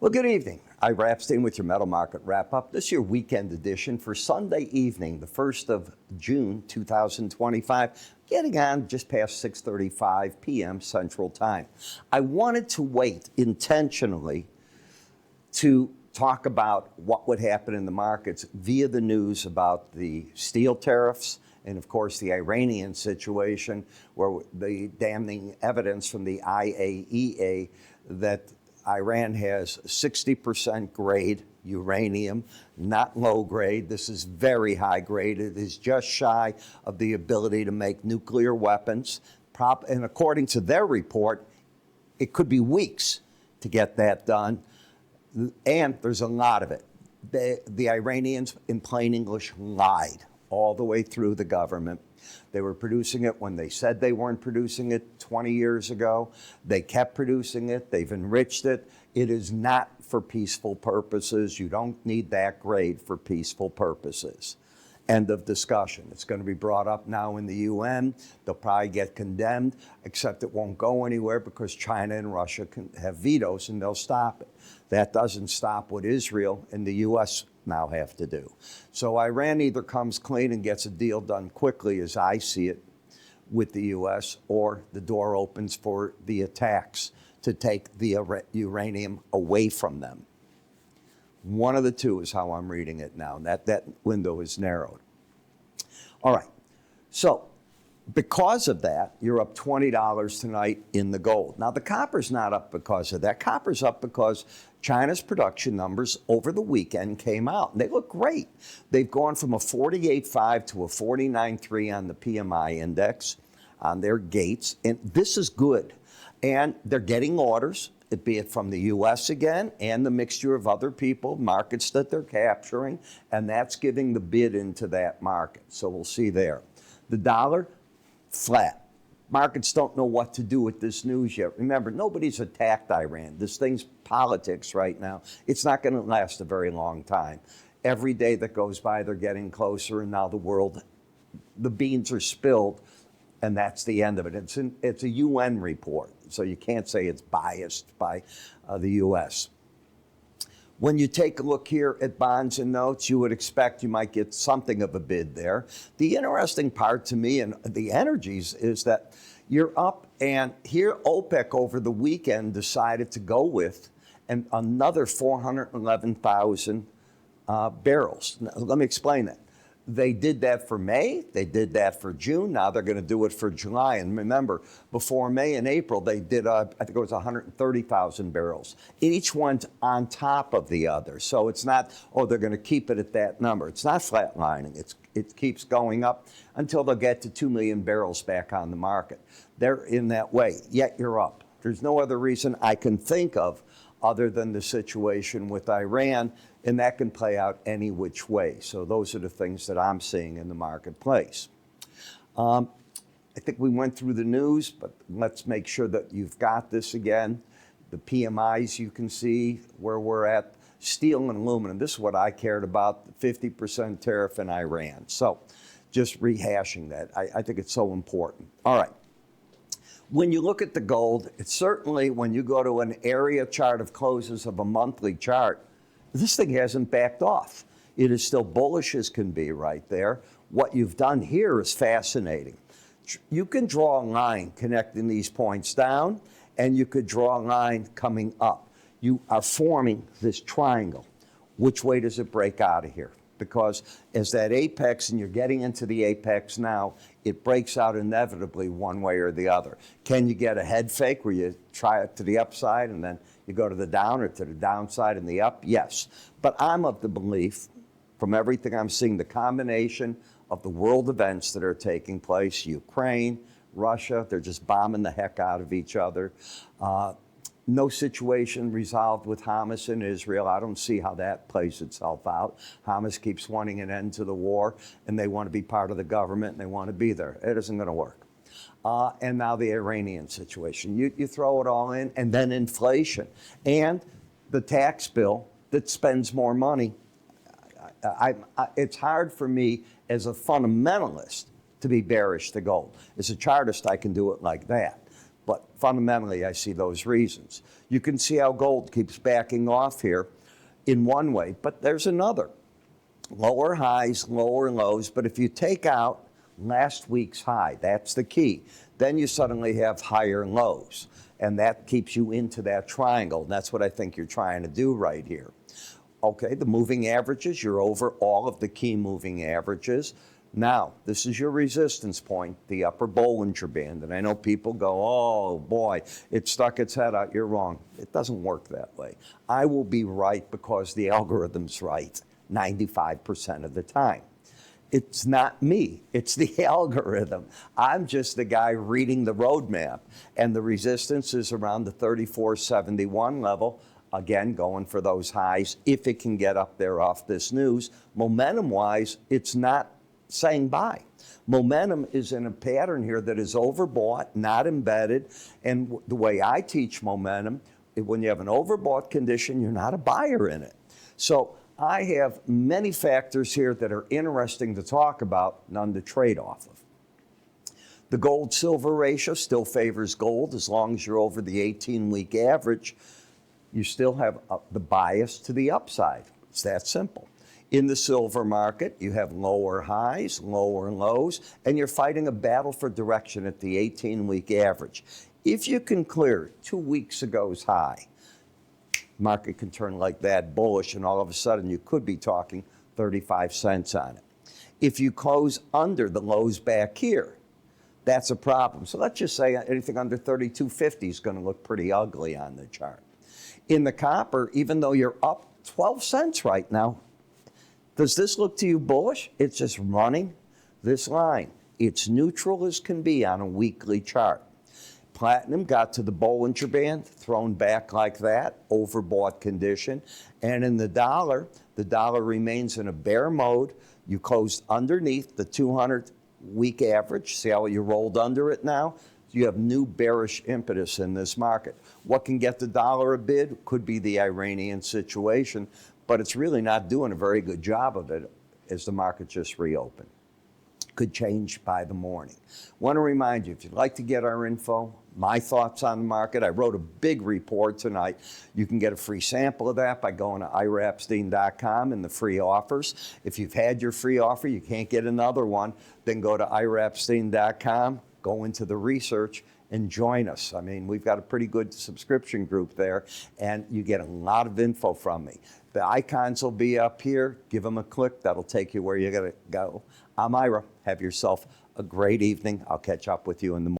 Well, good evening. Ira Epstein with your Metal Market Wrap-Up. This is your weekend edition for Sunday evening, the 1st of June, 2025, getting on just past 6:35 p.m. Central Time. I wanted to wait intentionally to talk about what would happen in the markets via the news about the steel tariffs and, of course, the Iranian situation, where the damning evidence from the IAEA that Iran has 60% grade uranium, not low grade. This is very high grade. It is just shy of the ability to make nuclear weapons. And according to their report, it could be weeks to get that done. And there's a lot of it. The Iranians, in plain English, lied all the way through the government. They were producing it when they said they weren't producing it 20 years ago. They kept producing it. They've enriched it. It is not for peaceful purposes. You don't need that grade for peaceful purposes. End of discussion. It's going to be brought up now in the UN. They'll probably get condemned, except it won't go anywhere because China and Russia can have vetoes and they'll stop it. That doesn't stop what Israel and the U.S. now have to do. So Iran either comes clean and gets a deal done quickly, as I see it, with the U.S., or the door opens for the attacks to take the uranium away from them. One of the two is how I'm reading it now. That window is narrowed. All right. So because of that, you're up $20 tonight in the gold. Now, the copper's not up because of that. Copper's up because China's production numbers over the weekend came out, and they look great. They've gone from a 48.5 to a 49.3 on the PMI index on their gates, and this is good. And they're getting orders, be it from the U.S. again and the mixture of other people, markets that they're capturing, and that's giving the bid into that market. So we'll see there. The dollar, flat. Markets don't know what to do with this news yet. Remember, nobody's attacked Iran. This thing's politics right now. It's not going to last a very long time. Every day that goes by, they're getting closer, and now the beans are spilled, and that's the end of it. It's a UN report, so you can't say it's biased by the U.S. When you take a look here at bonds and notes, you would expect you might get something of a bid there. The interesting part to me in the energies is that you're up, and here OPEC over the weekend decided to go with another 411,000 barrels. Now, let me explain that. They did that for May, they did that for June, now they're going to do it for July. And remember, before May and April, they did, I think it was 130,000 barrels. Each one's on top of the other. So it's not, oh, they're going to keep it at that number. It's not flatlining. It keeps going up until they'll get to 2 million barrels back on the market. They're in that way, yet you're up. There's no other reason I can think of other than the situation with Iran, and that can play out any which way. So those are the things that I'm seeing in the marketplace. I think we went through the news, but let's make sure that you've got this again. The PMIs, you can see where we're at. Steel and aluminum, this is what I cared about, the 50% tariff in Iran. So just rehashing that, I think it's so important. All right. When you look at the gold, it's certainly when you go to an area chart of closes of a monthly chart, this thing hasn't backed off. It is still bullish as can be right there. What you've done here is fascinating. You can draw a line connecting these points down, and you could draw a line coming up. You are forming this triangle. Which way does it break out of here? Because as that apex, and you're getting into the apex now, it breaks out inevitably one way or the other. Can you get a head fake where you try it to the upside and then you go to the down, or to the downside and the up? Yes. But I'm of the belief, from everything I'm seeing, the combination of the world events that are taking place, Ukraine, Russia, they're just bombing the heck out of each other. No situation resolved with Hamas in Israel. I don't see how that plays itself out. Hamas keeps wanting an end to the war, and they want to be part of the government, and they want to be there. It isn't going to work. And now the Iranian situation. You throw it all in, and then inflation. And the tax bill that spends more money. It's hard for me as a fundamentalist to be bearish to gold. As a chartist, I can do it like that. But fundamentally, I see those reasons. You can see how gold keeps backing off here in one way, but there's another. Lower highs, lower lows, but if you take out last week's high, that's the key, then you suddenly have higher lows, and that keeps you into that triangle. And that's what I think you're trying to do right here. Okay, the moving averages, you're over all of the key moving averages. Now, this is your resistance point, the upper Bollinger Band. And I know people go, oh boy, it stuck its head out. You're wrong. It doesn't work that way. I will be right because the algorithm's right 95% of the time. It's not me, it's the algorithm. I'm just the guy reading the roadmap. And the resistance is around the 34.71 level. Again, going for those highs if it can get up there off this news. Momentum-wise, it's not saying buy. Momentum is in a pattern here that is overbought, not embedded. And the way I teach momentum, when you have an overbought condition, you're not a buyer in it. So I have many factors here that are interesting to talk about, none to trade off of. The gold-silver ratio still favors gold as long as you're over the 18-week average. You still have the bias to the upside. It's that simple. In the silver market, you have lower highs, lower lows, and you're fighting a battle for direction at the 18-week average. If you can clear 2 weeks ago's high, market can turn like that bullish, and all of a sudden you could be talking 35 cents on it. If you close under the lows back here, that's a problem. So let's just say anything under 32.50 is going to look pretty ugly on the chart. In the copper, even though you're up 12 cents right now, does this look to you bullish? It's just running this line. It's neutral as can be on a weekly chart. Platinum got to the Bollinger Band, thrown back like that, overbought condition. And in the dollar remains in a bear mode. You closed underneath the 200-week average. See how you rolled under it now? You have new bearish impetus in this market. What can get the dollar a bid? Could be the Iranian situation, but it's really not doing a very good job of it as the market just reopened. Could change by the morning. Want to remind you, if you'd like to get our info, my thoughts on the market, I wrote a big report tonight. You can get a free sample of that by going to iraepstein.com in the free offers. If you've had your free offer, you can't get another one, then go to iraepstein.com, go into the research, and join us. I mean, we've got a pretty good subscription group there, and you get a lot of info from me. The icons will be up here. Give them a click. That'll take you where you got to go. I'm Ira. Have yourself a great evening. I'll catch up with you in the morning.